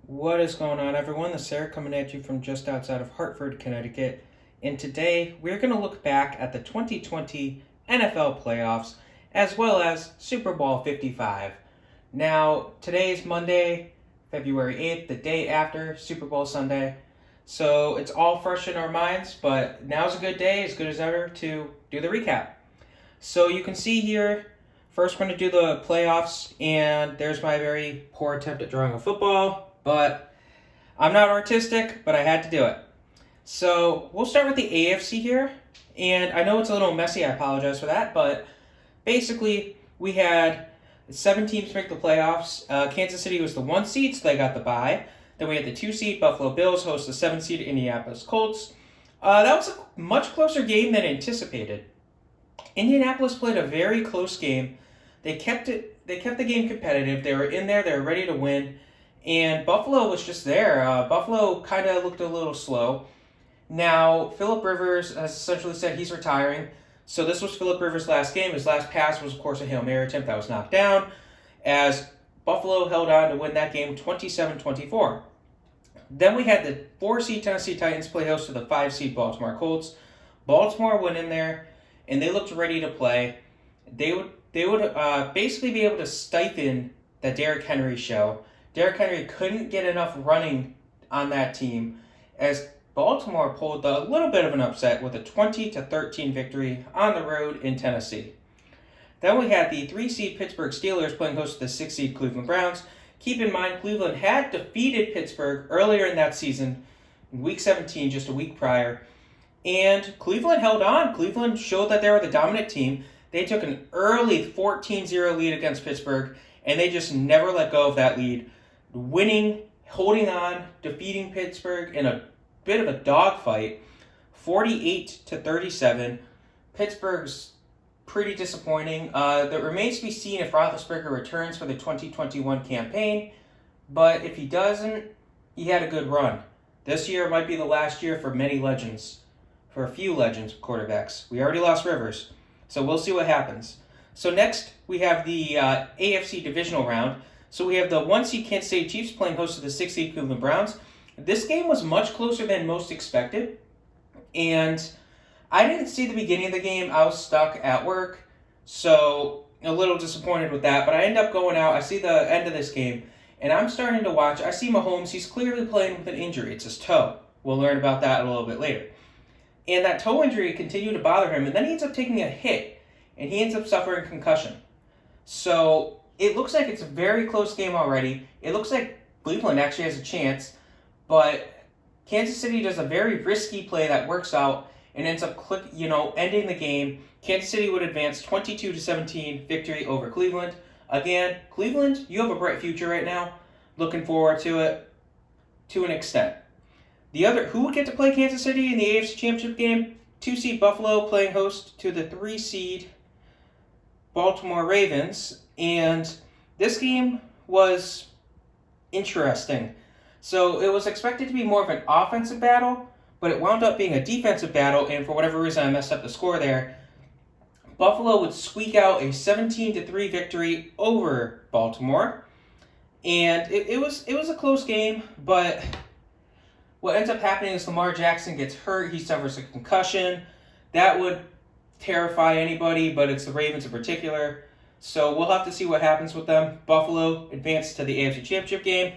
What is going on, everyone? This is Eric coming at you from just outside of Hartford, Connecticut. And today we're going to look back at the 2020 NFL playoffs as well as Super Bowl 55. Now, today is Monday, February 8th, the day after Super Bowl Sunday. So it's all fresh in our minds, but now's a good day, as good as ever, to do the recap. So you can see here, first we're going to do the playoffs, and there's my very poor attempt at drawing a football. But I'm not artistic, but I had to do it. So we'll start with the AFC here. And I know it's a little messy, I apologize for that. But basically, we had 7 teams make the playoffs. Kansas City was the 1 seed, so they got the bye. Then we had the 2 seed, Buffalo Bills, host the 7 seed Indianapolis Colts. That was a much closer game than anticipated. Indianapolis played a very close game. They kept the game competitive. They were in there, they were ready to win. And Buffalo was just there. Buffalo kind of looked a little slow. Now, Phillip Rivers has essentially said he's retiring. So this was Phillip Rivers' last game. His last pass was, of course, a Hail Mary attempt that was knocked down, as Buffalo held on to win that game 27-24. Then we had the 4 seed Tennessee Titans play host to the 5 seed Baltimore Colts. Baltimore went in there, and they looked ready to play. They would basically be able to stifle the Derrick Henry show. Derrick Henry couldn't get enough running on that team, as Baltimore pulled a little bit of an upset with a 20-13 victory on the road in Tennessee. Then we had the 3 seed Pittsburgh Steelers playing host to the 6 seed Cleveland Browns. Keep in mind, Cleveland had defeated Pittsburgh earlier in that season, in Week 17, just a week prior, and Cleveland held on. Cleveland showed that they were the dominant team. They took an early 14-0 lead against Pittsburgh, and they just never let go of that lead, winning, holding on, defeating Pittsburgh in a bit of a dogfight, 48-37. Pittsburgh's pretty disappointing. That remains to be seen if Roethlisberger returns for the 2021 campaign, but if he doesn't, he had a good run. This year might be the last year for many legends, for a few legends quarterbacks. We already lost Rivers, so we'll see what happens. So next, we have the AFC divisional round. So we have the 1 seed Kansas City Chiefs playing host to the 6 seed Cleveland Browns. This game was much closer than most expected, and I didn't see the beginning of the game. I was stuck at work, so a little disappointed with that. But I end up going out. I see the end of this game, and I'm starting to watch. I see Mahomes. He's clearly playing with an injury. It's his toe. We'll learn about that a little bit later. And that toe injury continued to bother him, and then he ends up taking a hit, and he ends up suffering concussion. So it looks like it's a very close game already. It looks like Cleveland actually has a chance, but Kansas City does a very risky play that works out and ends up ending the game. Kansas City would advance 22-17 victory over Cleveland. Again, Cleveland, you have a bright future right now. Looking forward to it to an extent. Who would get to play Kansas City in the AFC Championship game? 2 seed Buffalo playing host to the 3 seed Baltimore Ravens. And this game was interesting. So it was expected to be more of an offensive battle, but it wound up being a defensive battle, and for whatever reason I messed up the score there. Buffalo would squeak out a 17-3 victory over Baltimore. And it was a close game, but what ends up happening is Lamar Jackson gets hurt. He suffers a concussion. That would terrify anybody, but it's the Ravens in particular. So we'll have to see what happens with them. Buffalo advances to the AFC Championship game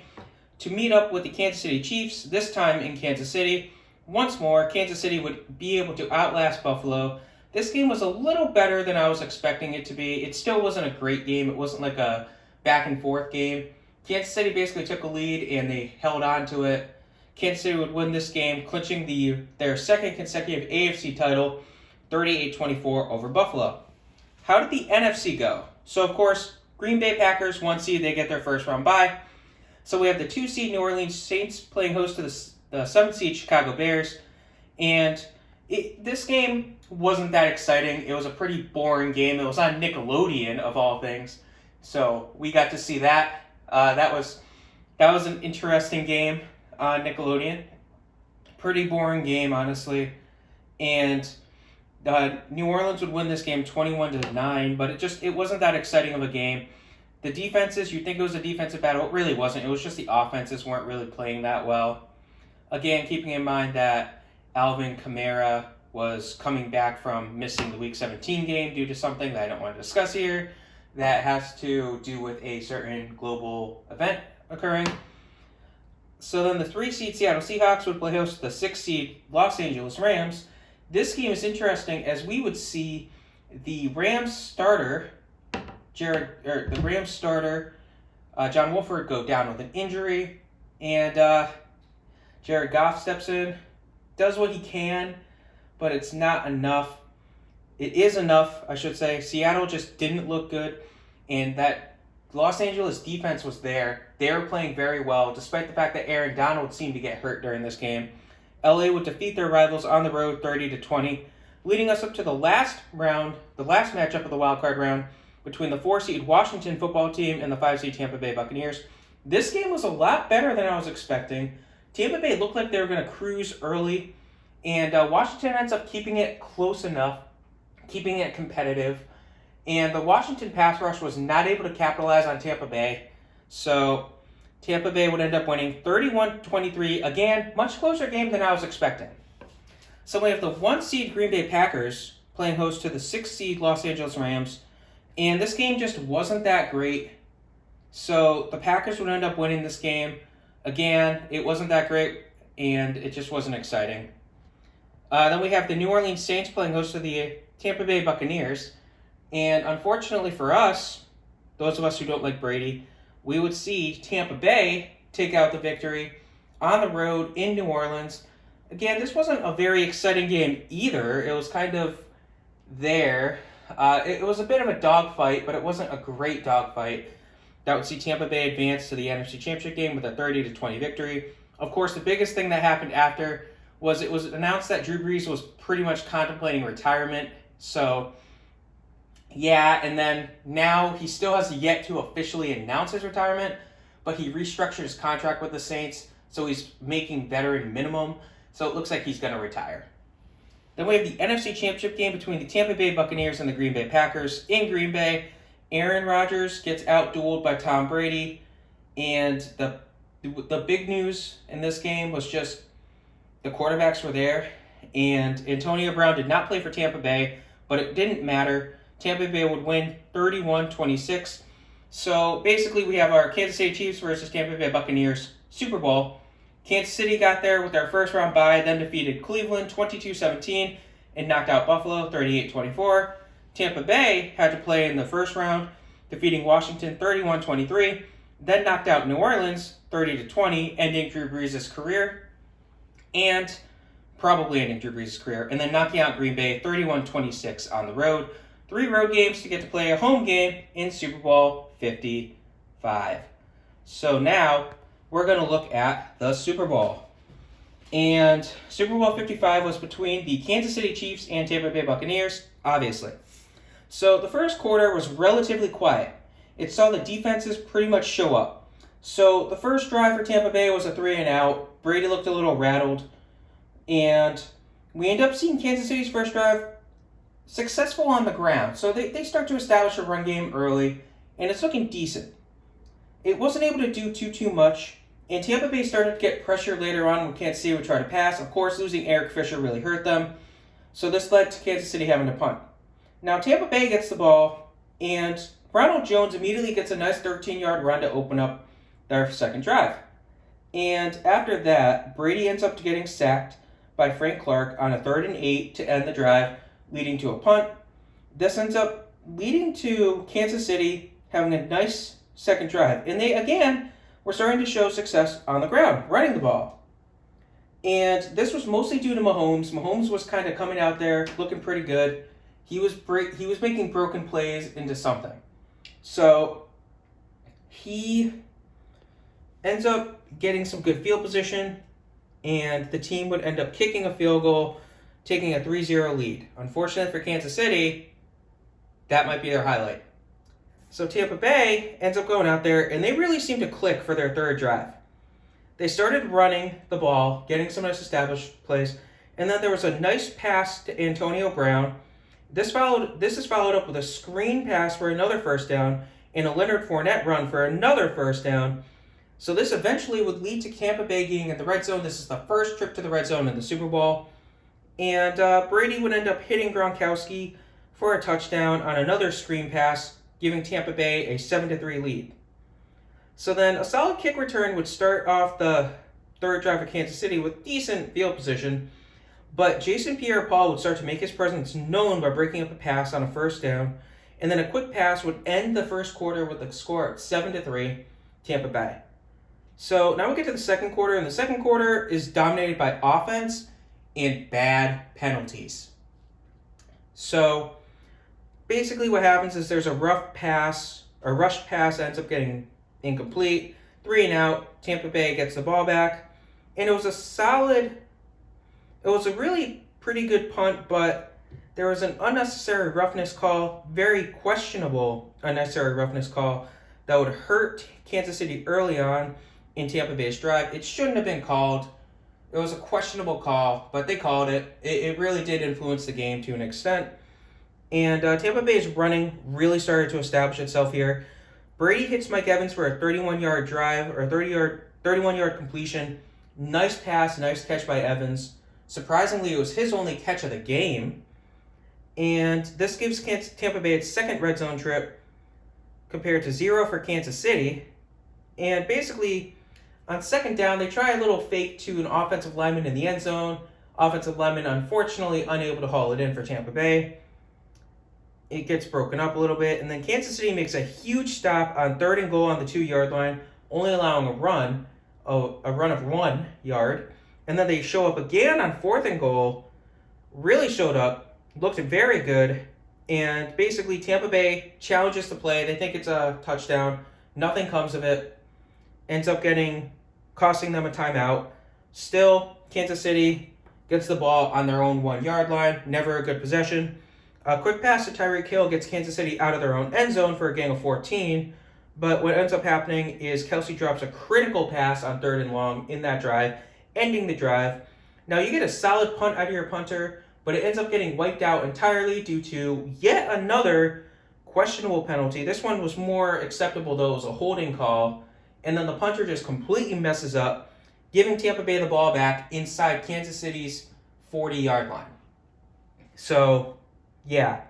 to meet up with the Kansas City Chiefs, this time in Kansas City. Once more, Kansas City would be able to outlast Buffalo. This game was a little better than I was expecting it to be. It still wasn't a great game. It wasn't like a back-and-forth game. Kansas City basically took a lead, and they held on to it. Kansas City would win this game, clinching their second consecutive AFC title, 38-24 over Buffalo. How did the NFC go? So, of course, Green Bay Packers, 1 seed, they get their first round bye. So we have the 2 seed New Orleans Saints playing host to the 7 seed Chicago Bears. And this game wasn't that exciting. It was a pretty boring game. It was on Nickelodeon, of all things. So we got to see that. That was an interesting game on Nickelodeon. Pretty boring game, honestly. And New Orleans would win this game 21-9, but it wasn't that exciting of a game. The defenses, you'd think it was a defensive battle. It really wasn't. It was just the offenses weren't really playing that well. Again, keeping in mind that Alvin Kamara was coming back from missing the Week 17 game due to something that I don't want to discuss here that has to do with a certain global event occurring. So then the 3-seed Seattle Seahawks would play host to the 6-seed Los Angeles Rams. This game is interesting as we would see the Rams starter, John Wolford, go down with an injury, and Jared Goff steps in, does what he can, but it's not enough. It is enough, I should say. Seattle just didn't look good, and that Los Angeles defense was there. They were playing very well, despite the fact that Aaron Donald seemed to get hurt during this game. LA would defeat their rivals on the road 30-20, leading us up to the last round, the last matchup of the wild card round between the 4-seed Washington football team and the 5-seed Tampa Bay Buccaneers. This game was a lot better than I was expecting. Tampa Bay looked like they were going to cruise early, and Washington ends up keeping it close enough, keeping it competitive, and the Washington pass rush was not able to capitalize on Tampa Bay, so Tampa Bay would end up winning 31-23. Again, much closer game than I was expecting. So we have the 1-seed Green Bay Packers playing host to the 6-seed Los Angeles Rams, and this game just wasn't that great, so the Packers would end up winning this game. Again, it wasn't that great, and it just wasn't exciting. Then we have the New Orleans Saints playing host to the Tampa Bay Buccaneers. And unfortunately for us, those of us who don't like Brady, we would see Tampa Bay take out the victory on the road in New Orleans. Again, this wasn't a very exciting game either. It was kind of there. It was a bit of a dogfight, but it wasn't a great dogfight. That would see Tampa Bay advance to the NFC Championship game with a 30-20 victory. Of course, the biggest thing that happened after was it was announced that Drew Brees was pretty much contemplating retirement. So, yeah, and then now he still has yet to officially announce his retirement, but he restructured his contract with the Saints, so he's making veteran minimum. So it looks like he's going to retire. Then we have the NFC Championship game between the Tampa Bay Buccaneers and the Green Bay Packers in Green Bay. Aaron Rodgers gets out-dueled by Tom Brady, and the big news in this game was just the quarterbacks were there, and Antonio Brown did not play for Tampa Bay, but it didn't matter. Tampa Bay would win 31-26. So basically we have our Kansas City Chiefs versus Tampa Bay Buccaneers Super Bowl. Kansas City got there with their first round bye, then defeated Cleveland 22-17 and knocked out Buffalo 38-24. Tampa Bay had to play in the first round, defeating Washington 31-23, then knocked out New Orleans 30-20, ending Drew Brees' career, and probably ending Drew Brees' career, and then knocking out Green Bay 31-26 on the road. 3 road games to get to play a home game in Super Bowl 55. So now we're going to look at the Super Bowl. And Super Bowl 55 was between the Kansas City Chiefs and Tampa Bay Buccaneers, obviously. So the first quarter was relatively quiet. It saw the defenses pretty much show up. So the first drive for Tampa Bay was a 3-and-out. Brady looked a little rattled. And we end up seeing Kansas City's first drive successful on the ground. So they start to establish a run game early, and it's looking decent. It wasn't able to do too much, and Tampa Bay started to get pressure later on when Kansas City would try to pass. Of course, losing Eric Fisher really hurt them. So this led to Kansas City having to punt. Now Tampa Bay gets the ball, and Ronald Jones immediately gets a nice 13-yard run to open up their second drive. And after that, Brady ends up getting sacked by Frank Clark on a 3rd-and-8 to end the drive, leading to a punt. This ends up leading to Kansas City having a nice second drive. And they, again, were starting to show success on the ground, running the ball. And this was mostly due to Mahomes. Mahomes was kind of coming out there looking pretty good. He was making broken plays into something. So he ends up getting some good field position, and the team would end up kicking a field goal, taking a 3-0 lead. Unfortunately for Kansas City, that might be their highlight. So Tampa Bay ends up going out there, and they really seem to click for their third drive. They started running the ball, getting some nice established plays, and then there was a nice pass to Antonio Brown. This is followed up with a screen pass for another first down, and a Leonard Fournette run for another first down. So this eventually would lead to Tampa Bay getting in the red zone. This is the first trip to the red zone in the Super Bowl. And Brady would end up hitting Gronkowski for a touchdown on another screen pass, giving Tampa Bay a 7-3 lead. So then a solid kick return would start off the third drive of Kansas City with decent field position, but Jason Pierre-Paul would start to make his presence known by breaking up a pass on a first down, and then a quick pass would end the first quarter with the score at 7-3, Tampa Bay. So now we get to the second quarter, and the second quarter is dominated by offense and bad penalties. So basically what happens is there's a rushed pass ends up getting incomplete, 3 and out, Tampa Bay gets the ball back, and it was a really pretty good punt, but there was an unnecessary roughness call, very questionable unnecessary roughness call that would hurt Kansas City early on in Tampa Bay's drive. It shouldn't have been called. It was a questionable call, but they called it. It really did influence the game to an extent. And Tampa Bay's running really started to establish itself here. Brady hits Mike Evans for a 31-yard drive, or 31-yard completion. Nice pass, nice catch by Evans. Surprisingly, it was his only catch of the game. And this gives Tampa Bay its second red zone trip, compared to 0 for Kansas City. And basically, on second down, they try a little fake to an offensive lineman in the end zone. Offensive lineman, unfortunately, unable to haul it in for Tampa Bay. It gets broken up a little bit, and then Kansas City makes a huge stop on 3rd and goal on the 2-yard line, only allowing a run of 1 yard. And then they show up again on 4th and goal, really showed up, looked very good, and basically Tampa Bay challenges the play. They think it's a touchdown. Nothing comes of it. Ends up costing them a timeout. Still, Kansas City gets the ball on their own 1-yard line. Never a good possession. A quick pass to Tyreek Hill gets Kansas City out of their own end zone for a gain of 14. But what ends up happening is Kelce drops a critical pass on 3rd and long in that drive, ending the drive. Now you get a solid punt out of your punter, but it ends up getting wiped out entirely due to yet another questionable penalty. This one was more acceptable, though. It was a holding call. And then the punter just completely messes up, giving Tampa Bay the ball back inside Kansas City's 40-yard line. So, yeah.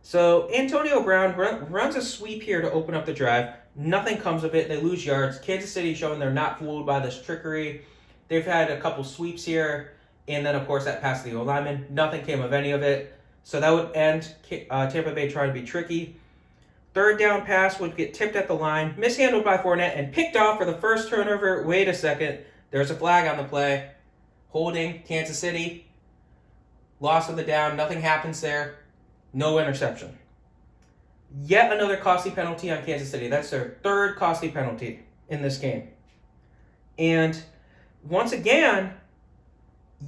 So Antonio Brown runs a sweep here to open up the drive. Nothing comes of it. They lose yards. Kansas City showing they're not fooled by this trickery. They've had a couple sweeps here, and then, of course, that pass to the O-lineman. Nothing came of any of it. So that would end Tampa Bay trying to be tricky. 3rd down pass would get tipped at the line, mishandled by Fournette, and picked off for the first turnover. Wait a second. There's a flag on the play. Holding Kansas City. Loss of the down. Nothing happens there. No interception. Yet another costly penalty on Kansas City. That's their 3rd costly penalty in this game. And once again,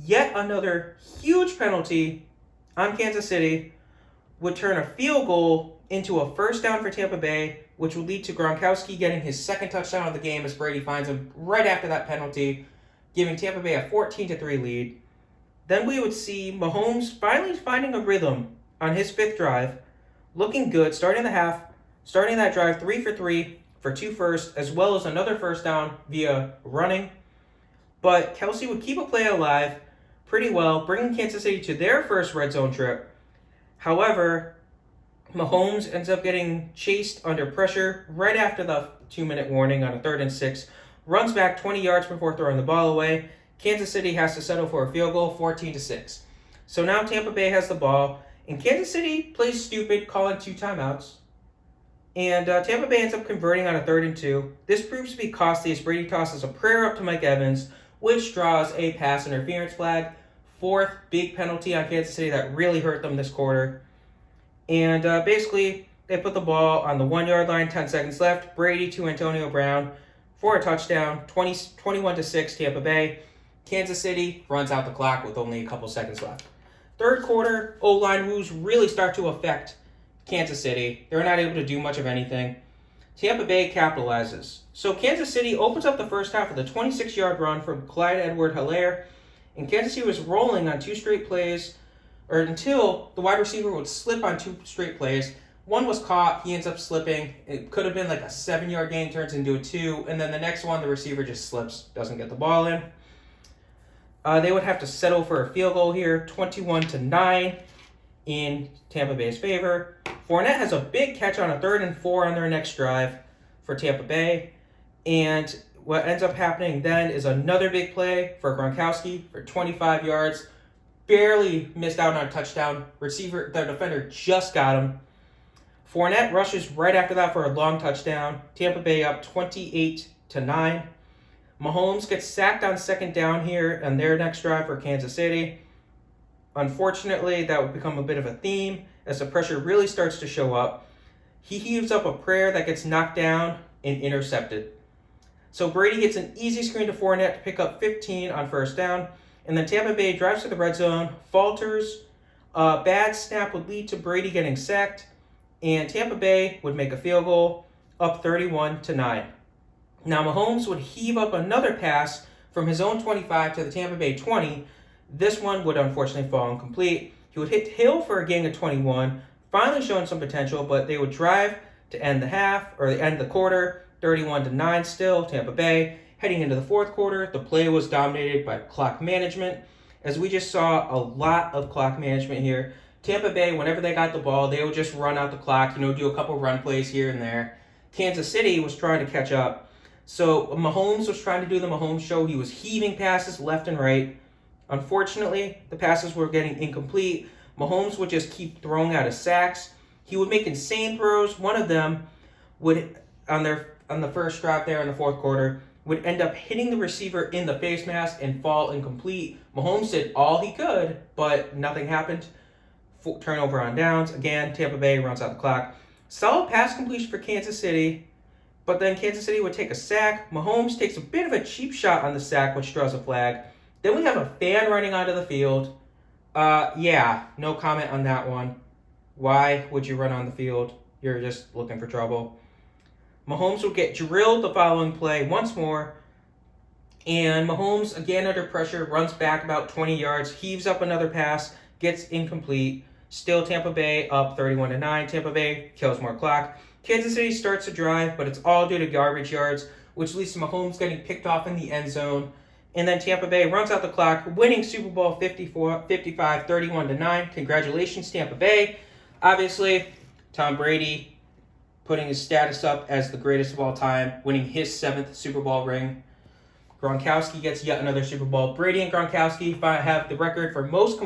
yet another huge penalty on Kansas City would turn a field goal into a first down for Tampa Bay, which would lead to Gronkowski getting his second touchdown of the game as Brady finds him right after that penalty, giving Tampa Bay a 14-3 lead. Then we would see Mahomes finally finding a rhythm on his 5th drive, looking good, starting that drive 3 for 3 for 2 firsts, as well as another first down via running. But Kelce would keep a play alive pretty well, bringing Kansas City to their first red zone trip. However, Mahomes ends up getting chased under pressure right after the 2-minute warning on a 3rd and 6, runs back 20 yards before throwing the ball away. Kansas City has to settle for a field goal, 14-6. So now Tampa Bay has the ball, and Kansas City plays stupid, calling 2 timeouts. And Tampa Bay ends up converting on a 3rd and 2. This proves to be costly as Brady tosses a prayer up to Mike Evans, which draws a pass interference flag. 4th big penalty on Kansas City that really hurt them this quarter. And basically, they put the ball on the 1-yard line, 10 seconds left. Brady to Antonio Brown for a touchdown, 21-6 Tampa Bay. Kansas City runs out the clock with only a couple seconds left. 3rd quarter, O-line woes really start to affect Kansas City. They're not able to do much of anything. Tampa Bay capitalizes. So Kansas City opens up the first half with a 26-yard run from Clyde Edward-Helaire, and Kansas City was rolling on 2 straight plays, or until the wide receiver would slip on 2 straight plays, One was caught. He ends up slipping. It could have been like a 7-yard gain, turns into a 2. And then the next one, the receiver just slips, doesn't get the ball in. They would have to settle for a field goal here, 21-9 in Tampa Bay's favor. Fournette has a big catch on a 3rd and 4 on their next drive for Tampa Bay. And what ends up happening then is another big play for Gronkowski for 25 yards. Barely missed out on a touchdown. The defender just got him. Fournette rushes right after that for a long touchdown. Tampa Bay up 28-9. Mahomes gets sacked on 2nd down here on their next drive for Kansas City. Unfortunately, that would become a bit of a theme as the pressure really starts to show up. He heaves up a prayer that gets knocked down and intercepted. So Brady gets an easy screen to Fournette to pick up 15 on 1st down. And then Tampa Bay drives to the red zone, falters. A bad snap would lead to Brady getting sacked. And Tampa Bay would make a field goal, up 31-9. Now Mahomes would heave up another pass from his own 25 to the Tampa Bay 20. This one would unfortunately fall incomplete. He would hit Hill for a gain of 21, finally showing some potential, but they would drive to end the half, or the end of the quarter, 31-9 still, Tampa Bay. Heading into the 4th quarter, the play was dominated by clock management. As we just saw, a lot of clock management here. Tampa Bay, whenever they got the ball, they would just run out the clock, do a couple run plays here and there. Kansas City was trying to catch up. So Mahomes was trying to do the Mahomes show. He was heaving passes left and right. Unfortunately, the passes were getting incomplete. Mahomes would just keep throwing out his sacks. He would make insane throws. One of them would, on the first drive there in the 4th quarter, would end up hitting the receiver in the face mask and fall incomplete. Mahomes did all he could, but nothing happened. Turnover on downs. Again, Tampa Bay runs out the clock. Solid pass completion for Kansas City, but then Kansas City would take a sack. Mahomes takes a bit of a cheap shot on the sack, which draws a flag. Then we have a fan running onto the field. Yeah, no comment on that one. Why would you run on the field? You're just looking for trouble. Mahomes will get drilled the following play once more. And Mahomes, again under pressure, runs back about 20 yards, heaves up another pass, gets incomplete. Still Tampa Bay up 31-9. Tampa Bay kills more clock. Kansas City starts to drive, but it's all due to garbage yards, which leads to Mahomes getting picked off in the end zone. And then Tampa Bay runs out the clock, winning Super Bowl 55, 31-9. Congratulations, Tampa Bay. Obviously, Tom Brady putting his status up as the greatest of all time, winning his 7th Super Bowl ring. Gronkowski gets yet another Super Bowl. Brady and Gronkowski have the record for most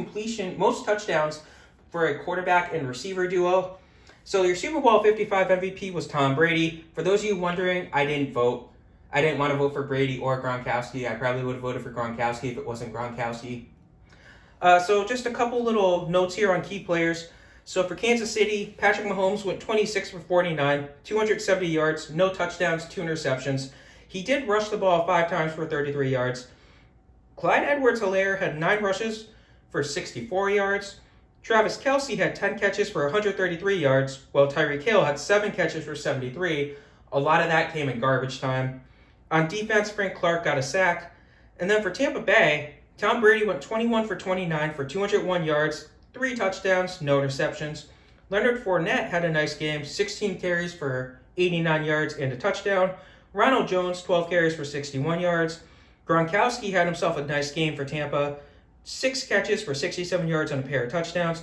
touchdowns for a quarterback and receiver duo. So your Super Bowl 55 MVP was Tom Brady. For those of you wondering, I didn't vote. I didn't want to vote for Brady or Gronkowski. I probably would have voted for Gronkowski if it wasn't Gronkowski. So just a couple little notes here on key players. So for Kansas City, Patrick Mahomes went 26 for 49, 270 yards, no touchdowns, 2 interceptions. He did rush the ball 5 times for 33 yards. Clyde Edwards-Helaire had 9 rushes for 64 yards. Travis Kelce had 10 catches for 133 yards, while Tyreek Hill had 7 catches for 73. A lot of that came in garbage time. On defense, Frank Clark got a sack. And then for Tampa Bay, Tom Brady went 21 for 29 for 201 yards, 3 touchdowns, no interceptions. Leonard Fournette had a nice game, 16 carries for 89 yards and a touchdown. Ronald Jones, 12 carries for 61 yards. Gronkowski had himself a nice game for Tampa, 6 catches for 67 yards and a pair of touchdowns.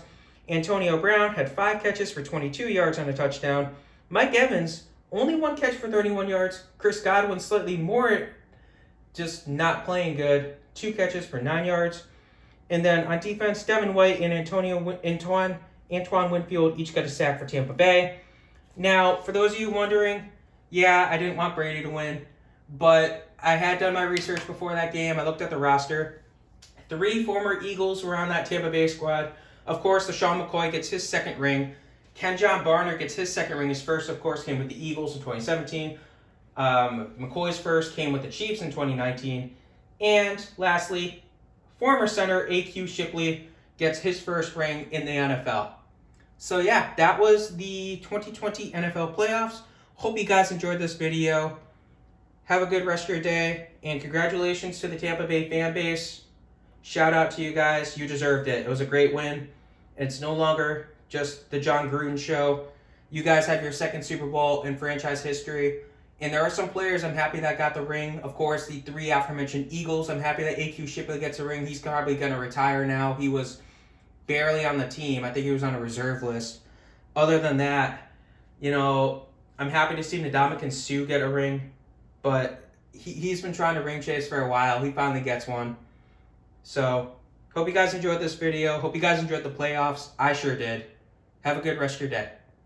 Antonio Brown had 5 catches for 22 yards and a touchdown. Mike Evans, only 1 catch for 31 yards. Chris Godwin, slightly more, just not playing good, 2 catches for 9 yards. And then on defense, Devin White and Antoine Winfield each got a sack for Tampa Bay. Now, for those of you wondering, yeah, I didn't want Brady to win, but I had done my research before that game. I looked at the roster. 3 former Eagles were on that Tampa Bay squad. Of course, LaShawn McCoy gets his 2nd ring. Kenjon Barner gets his 2nd ring. His first, of course, came with the Eagles in 2017. McCoy's first came with the Chiefs in 2019. And lastly, former center A.Q. Shipley gets his first ring in the NFL. So yeah, that was the 2020 NFL playoffs. Hope you guys enjoyed this video. Have a good rest of your day, and congratulations to the Tampa Bay fan base. Shout out to you guys. You deserved it. It was a great win. It's no longer just the John Gruden show. You guys have your second Super Bowl in franchise history. And there are some players I'm happy that got the ring. Of course, the 3 aforementioned Eagles. I'm happy that AQ Shipley gets a ring. He's probably going to retire now. He was barely on the team. I think he was on a reserve list. Other than that, I'm happy to see Ndamukong Suh get a ring. But he's been trying to ring chase for a while. He finally gets one. So, hope you guys enjoyed this video. Hope you guys enjoyed the playoffs. I sure did. Have a good rest of your day.